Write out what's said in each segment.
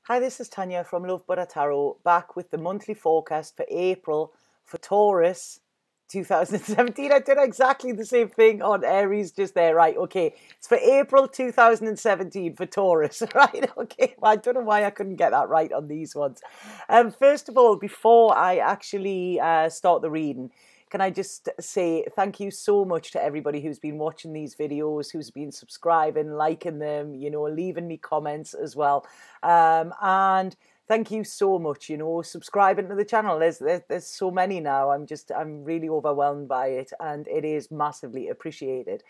Hi, this is Tanya from Love Buddha Tarot, back with the monthly forecast for April for Taurus 2017. I did exactly the same thing on Aries just there. Right, okay. It's for April 2017 for Taurus, right? Okay, well, I don't know why I couldn't get that right on these ones. First of all, before I actually start the reading, can I just say thank you so much to everybody who's been watching these videos, who's been subscribing, liking them, leaving me comments as well. And thank you so much, subscribing to the channel. There's so many now. I'm really overwhelmed by it, and it is massively appreciated.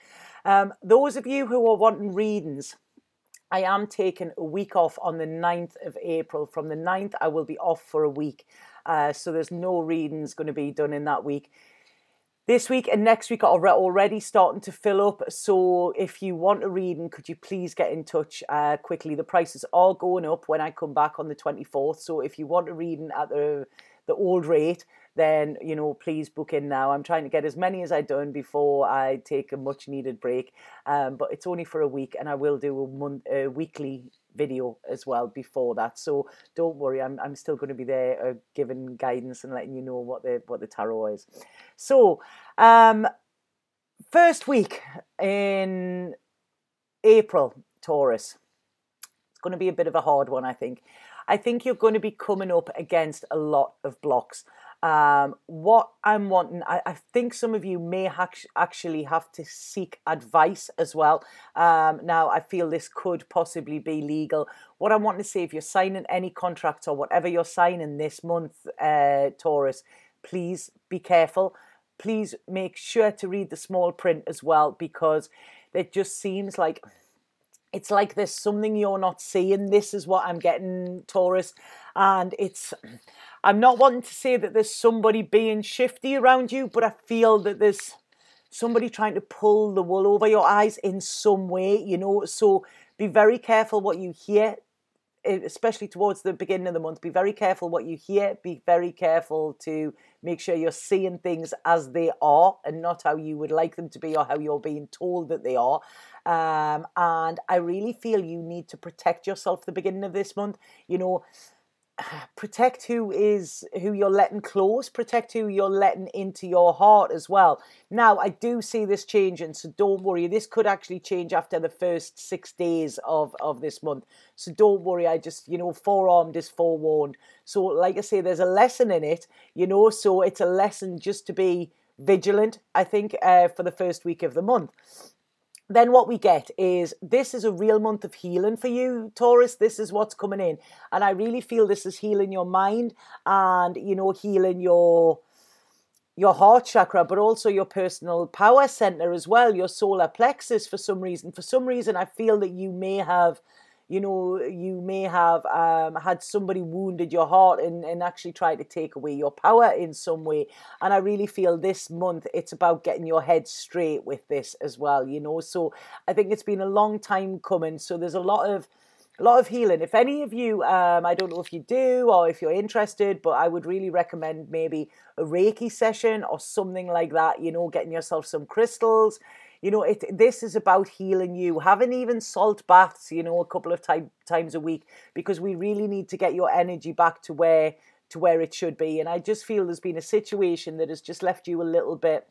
Those of you who are wanting readings, I am taking a week off on the 9th of April. From the 9th, I will be off for a week. So there's no readings going to be done in that week. This week and next week are already starting to fill up. So if you want a reading, could you please get in touch quickly? The prices are going up when I come back on the 24th. So if you want a reading at the old rate, then, please book in now. I'm trying to get as many as I've done before I take a much needed break. But it's only for a week, and I will do a weekly video as well before that, so don't worry, I'm still going to be there giving guidance and letting you know what the tarot is. So first week in April, Taurus, it's going to be a bit of a hard one. I think you're going to be coming up against a lot of blocks. What I'm wanting, I think some of you may actually have to seek advice as well. Now, I feel this could possibly be legal. What I want to say, if you're signing any contracts or whatever you're signing this month, Taurus, please be careful. Please make sure to read the small print as well, because it just seems like it's like there's something you're not seeing. This is what I'm getting, Taurus. And I'm not wanting to say that there's somebody being shifty around you, but I feel that there's somebody trying to pull the wool over your eyes in some way, So be very careful what you hear, especially towards the beginning of the month. Be very careful what you hear. Be very careful to make sure you're seeing things as they are and not how you would like them to be or how you're being told that they are. And I really feel you need to protect yourself at the beginning of this month. Protect who you're letting close, protect who you're letting into your heart as well. Now, I do see this changing, so don't worry. This could actually change after the first 6 days of this month. So don't worry. I just, forearmed is forewarned. So like I say, there's a lesson in it, so it's a lesson just to be vigilant, I think, for the first week of the month. Then what we get is, this is a real month of healing for you, Taurus. This is what's coming in. And I really feel this is healing your mind and, healing your heart chakra, but also your personal power center as well, your solar plexus for some reason. For some reason, I feel that you may have had somebody wounded your heart and actually try to take away your power in some way. And I really feel this month it's about getting your head straight with this as well, So I think it's been a long time coming. So there's a lot of healing. If any of you, I don't know if you do or if you're interested, but I would really recommend maybe a Reiki session or something like that, getting yourself some crystals. This is about healing you, having even salt baths, a couple of times a week, because we really need to get your energy back to where it should be. And I just feel there's been a situation that has just left you a little bit,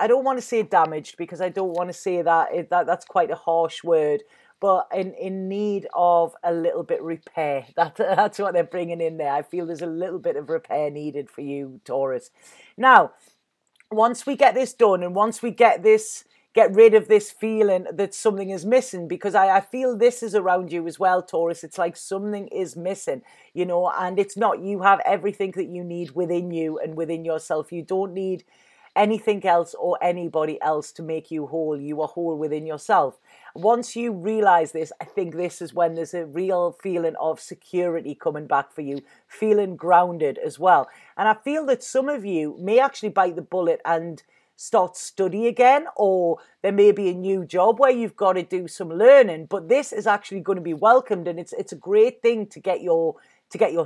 I don't want to say damaged, because I don't want to say that's quite a harsh word, but in need of a little bit repair. That's what they're bringing in there. I feel there's a little bit of repair needed for you, Taurus. Now, once we get this done, and once we get rid of this feeling that something is missing, because I feel this is around you as well, Taurus. It's like something is missing, and it's not. You have everything that you need within you and within yourself. You don't need anything else or anybody else to make you whole. You are whole within yourself. Once you realize this, I think this is when there's a real feeling of security coming back for you, feeling grounded as well. And I feel that some of you may actually bite the bullet and start study again, or there may be a new job where you've got to do some learning, but this is actually going to be welcomed, and it's a great thing to get your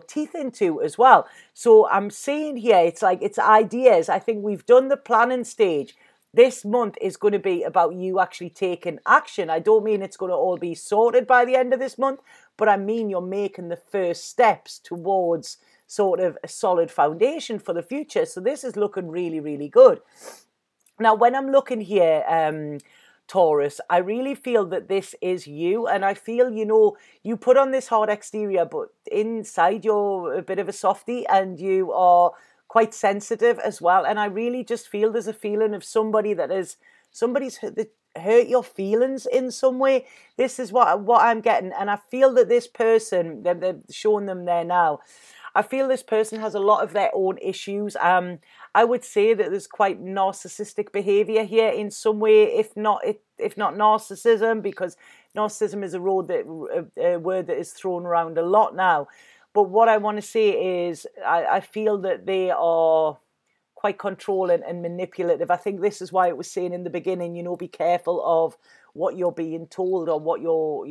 teeth into as well. So I'm seeing here, it's like, it's ideas. I think we've done the planning stage. this month is going to be about you actually taking action. I don't mean it's going to all be sorted by the end of this month, but I mean you're making the first steps towards sort of a solid foundation for the future. So this is looking really, really good. Now, when I'm looking here, Taurus, I really feel that this is you. And I feel, you know, you put on this hard exterior, but inside you're a bit of a softie and you are quite sensitive as well. And I really just feel there's a feeling of somebody's hurt your feelings in some way. This is what I'm getting. And I feel that this person, they're showing them there now, I feel this person has a lot of their own issues. I would say that there's quite narcissistic behavior here in some way, if not narcissism, because narcissism is a word that is thrown around a lot now. But what I want to say is I feel that they are quite controlling and manipulative. I think this is why it was saying in the beginning, you know, be careful of what you're being told or what you're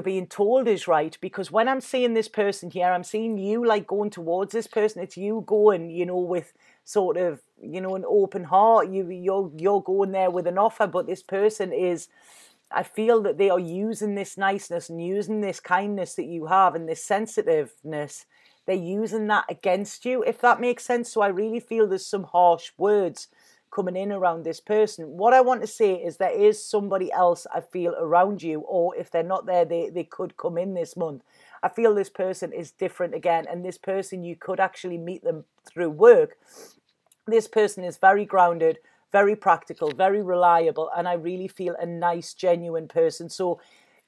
being told is right. Because when I'm seeing this person here, I'm seeing you like going towards this person. It's you going, you know, with sort of, you know, an open heart. You're going there with an offer, but this person is, I feel that they are using this niceness and using this kindness that you have and this sensitiveness. They're using that against you, if that makes sense. So I really feel there's some harsh words coming in around this person. What I want to say is there is somebody else I feel around you, or if they're not there, they could come in this month. I feel this person is different again, and this person, you could actually meet them through work. This person is very grounded, very practical, very reliable, and I really feel a nice, genuine person. So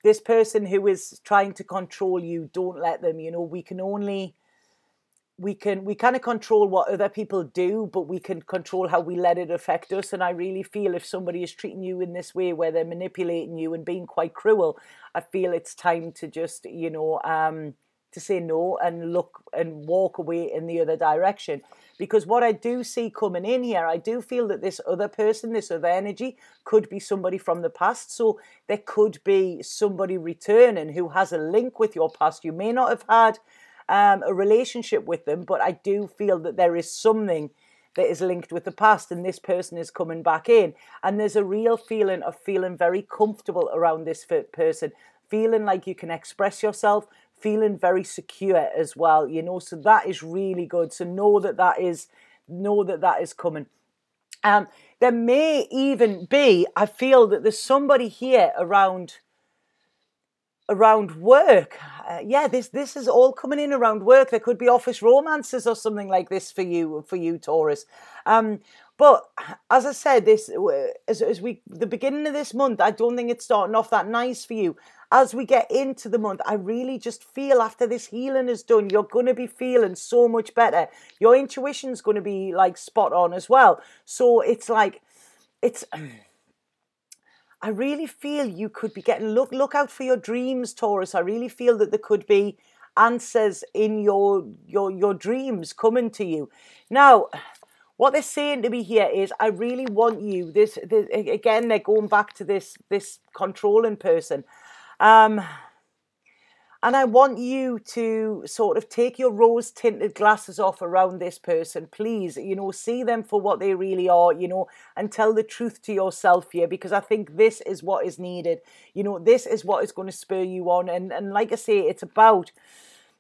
this person who is trying to control you, don't let them. You know, we kind of control what other people do, but we can control how we let it affect us. And I really feel if somebody is treating you in this way where they're manipulating you and being quite cruel, I feel it's time to just, you know, to say no and look and walk away in the other direction. Because what I do see coming in here, I do feel that this other person, this other energy, could be somebody from the past. So there could be somebody returning who has a link with your past. You may not have had a relationship with them, but I do feel that there is something that is linked with the past, and this person is coming back in. And there's a real feeling of feeling very comfortable around this person, feeling like you can express yourself, feeling very secure as well, you know. So that is really good. So know that is coming. There may even be, I feel that there's somebody here around work. Yeah, this is all coming in around work. There could be office romances or something like this for you, Taurus. But as I said, the beginning of this month, I don't think it's starting off that nice for you. As we get into the month, I really just feel after this healing is done, you're going to be feeling so much better. Your intuition's going to be like spot on as well. So it's like, I really feel you could be getting, look out for your dreams, Taurus. I really feel that there could be answers in your dreams coming to you. Now, what they're saying to me here is, I really want you, this again, they're going back to this controlling person. And I want you to sort of take your rose-tinted glasses off around this person. Please, you know, see them for what they really are, you know, and tell the truth to yourself here, because I think this is what is needed. You know, this is what is going to spur you on. And like I say, it's about,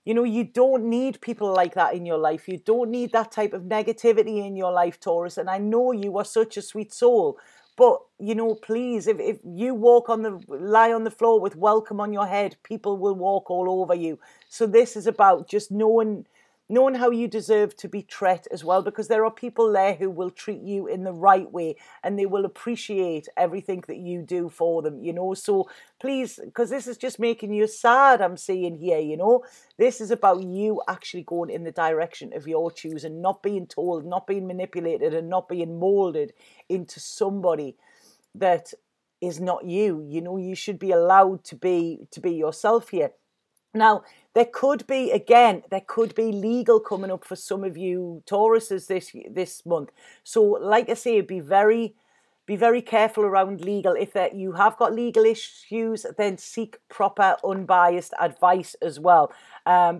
you know, you don't need people like that in your life. You don't need that type of negativity in your life, Taurus. And I know you are such a sweet soul. But, you know, please, if you lie on the floor with welcome on your head, people will walk all over you. So this is about just knowing how you deserve to be treated as well, because there are people there who will treat you in the right way and they will appreciate everything that you do for them, you know. So please, because this is just making you sad, I'm seeing here, you know. This is about you actually going in the direction of your choosing, not being told, not being manipulated, and not being molded into somebody that is not you. You know, you should be allowed to be yourself here. Now, there could be legal coming up for some of you Tauruses this month. So, like I say, be very be very careful around legal. If you have got legal issues, then seek proper, unbiased advice as well.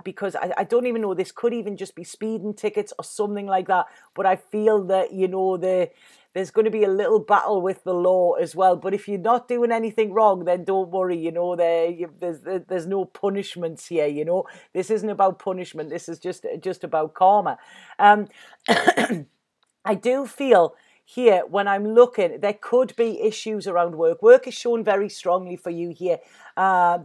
Because I don't even know, this could even just be speeding tickets or something like that. But I feel that, you know, there's going to be a little battle with the law as well. But if you're not doing anything wrong, then don't worry. You know, there's no punishments here. You know, this isn't about punishment. This is just about karma. I do feel here, when I'm looking, there could be issues around work. Work is shown very strongly for you here.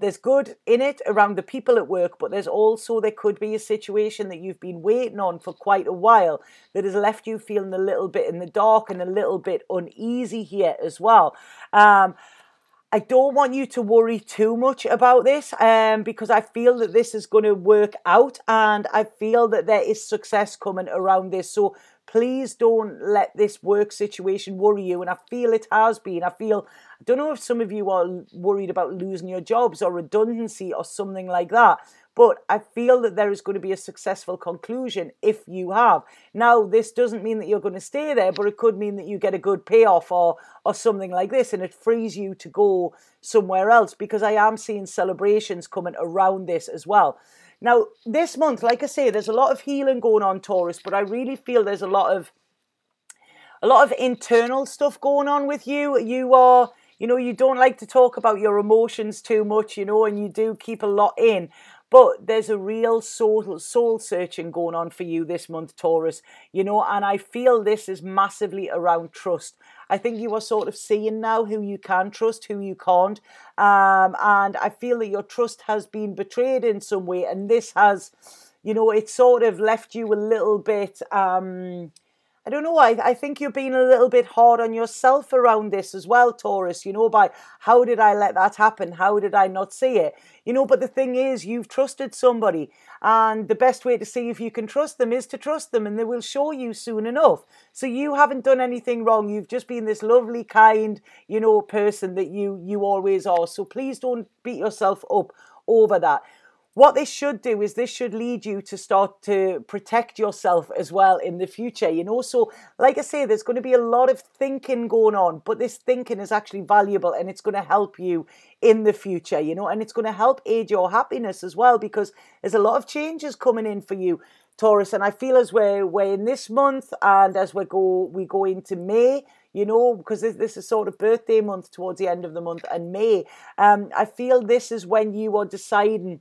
There's good in it around the people at work, but there could be a situation that you've been waiting on for quite a while that has left you feeling a little bit in the dark and a little bit uneasy here as well. I don't want you to worry too much about this, because I feel that this is going to work out, and I feel that there is success coming around this. So please don't let this work situation worry you. And I feel it has been. I don't know if some of you are worried about losing your jobs or redundancy or something like that. But I feel that there is going to be a successful conclusion if you have. Now, this doesn't mean that you're going to stay there, but it could mean that you get a good payoff or something like this, and it frees you to go somewhere else, because I am seeing celebrations coming around this as well. Now, this month, like I say, there's a lot of healing going on, Taurus, but I really feel there's a lot of internal stuff going on with you. You are, you know, you don't like to talk about your emotions too much, you know, and you do keep a lot in. But there's a real soul searching going on for you this month, Taurus, you know, and I feel this is massively around trust. I think you are sort of seeing now who you can trust, who you can't. And I feel that your trust has been betrayed in some way. And this has, you know, it sort of left you a little bit, I don't know, I think you're being a little bit hard on yourself around this as well, Taurus, you know, by how did I let that happen? How did I not see it? You know, but the thing is, you've trusted somebody, and the best way to see if you can trust them is to trust them, and they will show you soon enough. So you haven't done anything wrong. You've just been this lovely, kind, you know, person that you always are. So please don't beat yourself up over that. What this should do is this should lead you to start to protect yourself as well in the future, you know. So like I say, there's going to be a lot of thinking going on, but this thinking is actually valuable, and it's going to help you in the future, you know, and it's going to help aid your happiness as well, because there's a lot of changes coming in for you, Taurus. And I feel as we're in this month, and as we go into May, you know, because this is sort of birthday month towards the end of the month, and May, I feel this is when you are deciding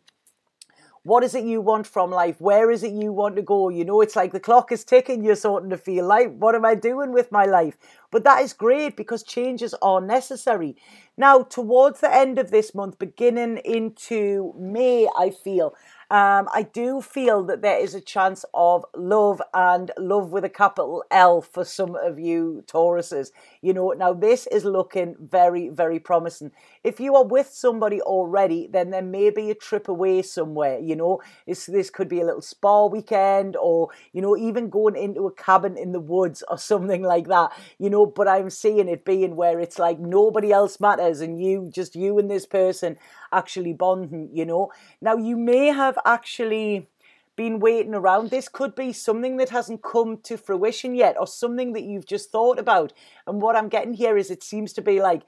what is it you want from life? Where is it you want to go? You know, it's like the clock is ticking. You're starting to feel like, what am I doing with my life? But that is great, because changes are necessary. Now, towards the end of this month, beginning into May, I feel, I do feel that there is a chance of love, and love with a capital L for some of you Tauruses. You know, now this is looking very, very promising. If you are with somebody already, then there may be a trip away somewhere, you know. This could be a little spa weekend, or, you know, even going into a cabin in the woods or something like that, you know. But I'm seeing it being where it's like nobody else matters, and just you and this person actually bonding, you know. Now, you may have actually been waiting around. This could be something that hasn't come to fruition yet, or something that you've just thought about. And what I'm getting here is it seems to be like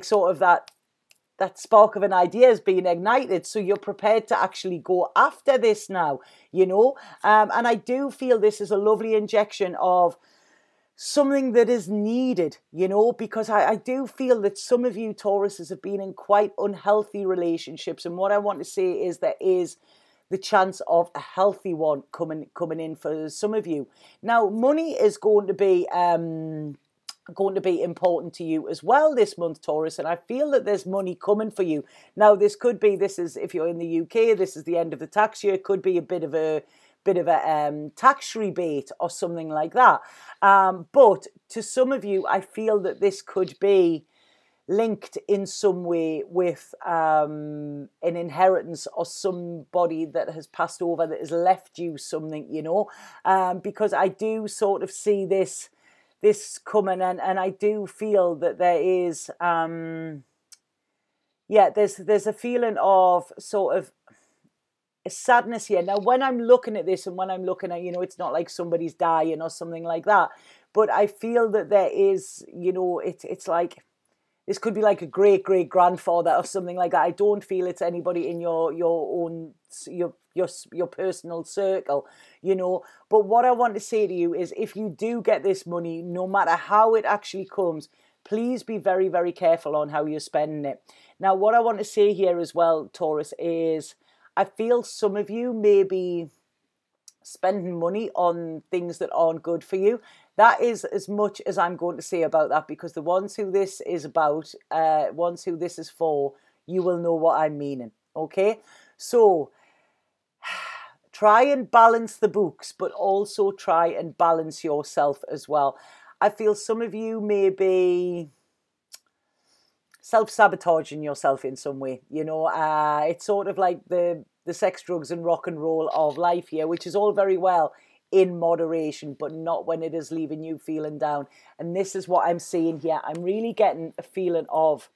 sort of that spark of an idea is being ignited. So you're prepared to actually go after this now, you know. And I do feel this is a lovely injection of something that is needed, you know, because I do feel that some of you Tauruses have been in quite unhealthy relationships. And what I want to say is there is the chance of a healthy one coming in for some of you. Now, money is going to be important to you as well this month, Taurus, and I feel that there's money coming for you. Now, this is if you're in the UK, this is the end of the tax year. It could be a bit of a tax rebate or something like that. But to some of you, I feel that this could be linked in some way with an inheritance, or somebody that has passed over that has left you something, you know, because I do sort of see this coming, and I do feel that there is there's a feeling of sort of sadness here. Now, when I'm looking at this and when I'm looking at, it's not like somebody's dying or something like that, but I feel that there is, it's like, this could be like a great great grandfather or something like that. I don't feel it's anybody in your own your personal circle, But what I want to say to you is, if you do get this money, no matter how it actually comes, please be very very careful on how you're spending it. Now, what I want to say here as well, Taurus, is I feel some of you may be spending money on things that aren't good for you. That is as much as I'm going to say about that, because the ones who this is about, ones who this is for, you will know what I'm meaning, okay? So try and balance the books, but also try and balance yourself as well. I feel some of you may be self-sabotaging yourself in some way, it's sort of like the sex, drugs and rock and roll of life here, which is all very well in moderation, but not when it is leaving you feeling down. And this is what I'm seeing here. I'm really getting a feeling of,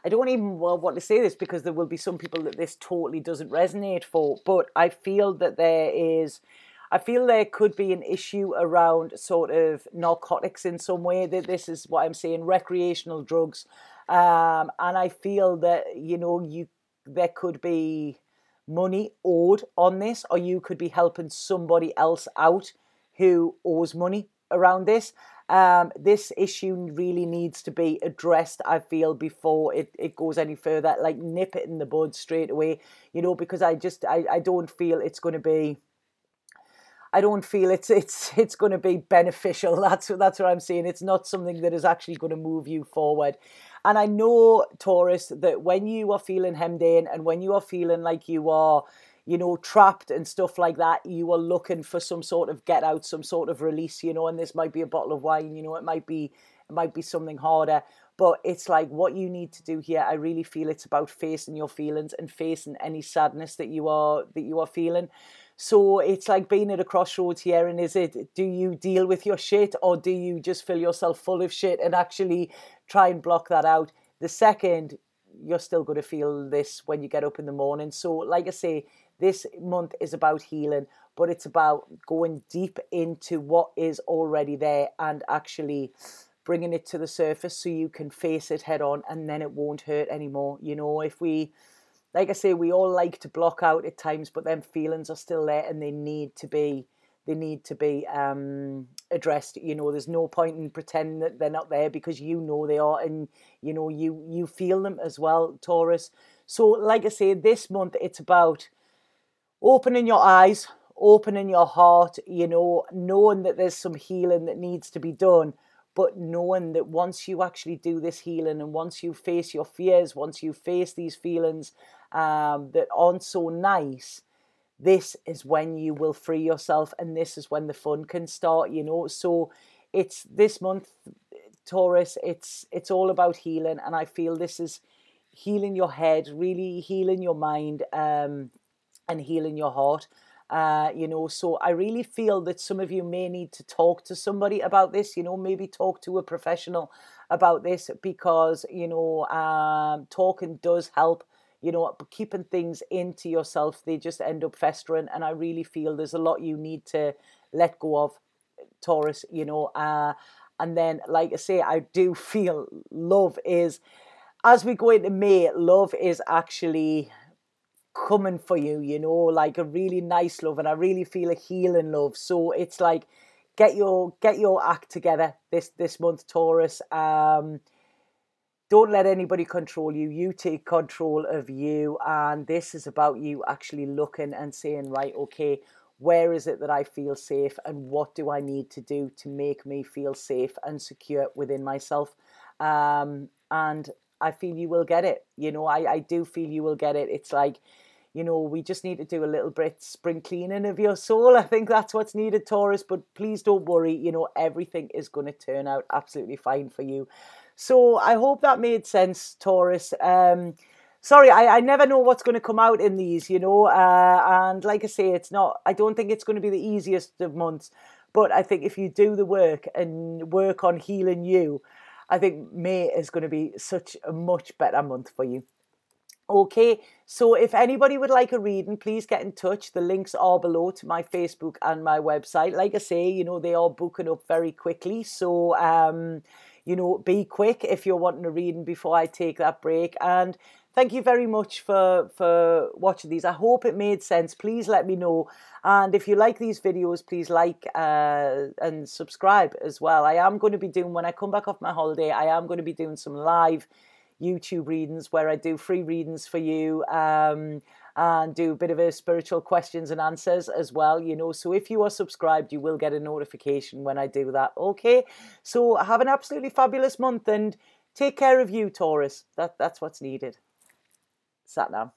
I don't even want to say this because there will be some people that this totally doesn't resonate for, but I feel that there could be an issue around sort of narcotics in some way. That this is what I'm saying, recreational drugs. And I feel that, there could be money owed on this, or you could be helping somebody else out who owes money around this. This issue really needs to be addressed, I feel, before it goes any further. Like, nip it in the bud straight away, because I don't feel it's going to be, I don't feel it's going to be beneficial. That's what I'm saying. It's not something that is actually going to move you forward. And I know, Taurus, that when you are feeling hemmed in and when you are feeling like you are, trapped and stuff like that, you are looking for some sort of get out, some sort of release, and this might be a bottle of wine, it might be something harder. But it's like, what you need to do here, I really feel it's about facing your feelings and facing any sadness that you are feeling. So it's like being at a crossroads here, and do you deal with your shit, or do you just fill yourself full of shit and actually try and block that out? The second, you're still going to feel this when you get up in the morning. So like I say, this month is about healing, but it's about going deep into what is already there and actually bringing it to the surface so you can face it head on, and then it won't hurt anymore. If like I say, we all like to block out at times, but them feelings are still there, and they need to be addressed. There's no point in pretending that they're not there, because they are, and you feel them as well, Taurus. So like I say, this month it's about opening your eyes, opening your heart, knowing that there's some healing that needs to be done, but knowing that once you actually do this healing, and once you face your fears, once you face these feelings that aren't so nice, this is when you will free yourself, and this is when the fun can start, So it's this month, Taurus, it's all about healing, and I feel this is healing your head, really healing your mind, and healing your heart. So I really feel that some of you may need to talk to somebody about this, maybe talk to a professional about this, because, talking does help. Keeping things into yourself, they just end up festering. And I really feel there's a lot you need to let go of, Taurus, and then, like I say, I do feel love is, as we go into May, love is actually coming for you, like a really nice love, and I really feel a healing love. So it's like, get your act together this month, Taurus. Don't let anybody control you. You take control of you, and this is about you actually looking and saying, right, okay, where is it that I feel safe, and what do I need to do to make me feel safe and secure within myself? And I feel you will get it. I do feel you will get it. It's like, we just need to do a little bit spring cleaning of your soul. I think that's what's needed, Taurus. But please don't worry. Everything is going to turn out absolutely fine for you. So I hope that made sense, Taurus. Sorry, I never know what's going to come out in these, and like I say, I don't think it's going to be the easiest of months. But I think if you do the work and work on healing you, I think May is going to be such a much better month for you. Okay, so if anybody would like a reading, please get in touch. The links are below to my Facebook and my website. Like I say, you know, they are booking up very quickly. So, you know, be quick if you're wanting a reading before I take that break. And thank you very much for watching these. I hope it made sense. Please let me know. And if you like these videos, please like and subscribe as well. I am going to be doing, when I come back off my holiday, I am going to be doing some live YouTube readings where I do free readings for you and do a bit of a spiritual questions and answers as well, you know. So if you are subscribed, you will get a notification when I do that. Okay, so have an absolutely fabulous month and take care of you, Taurus. That's what's needed. Sat now.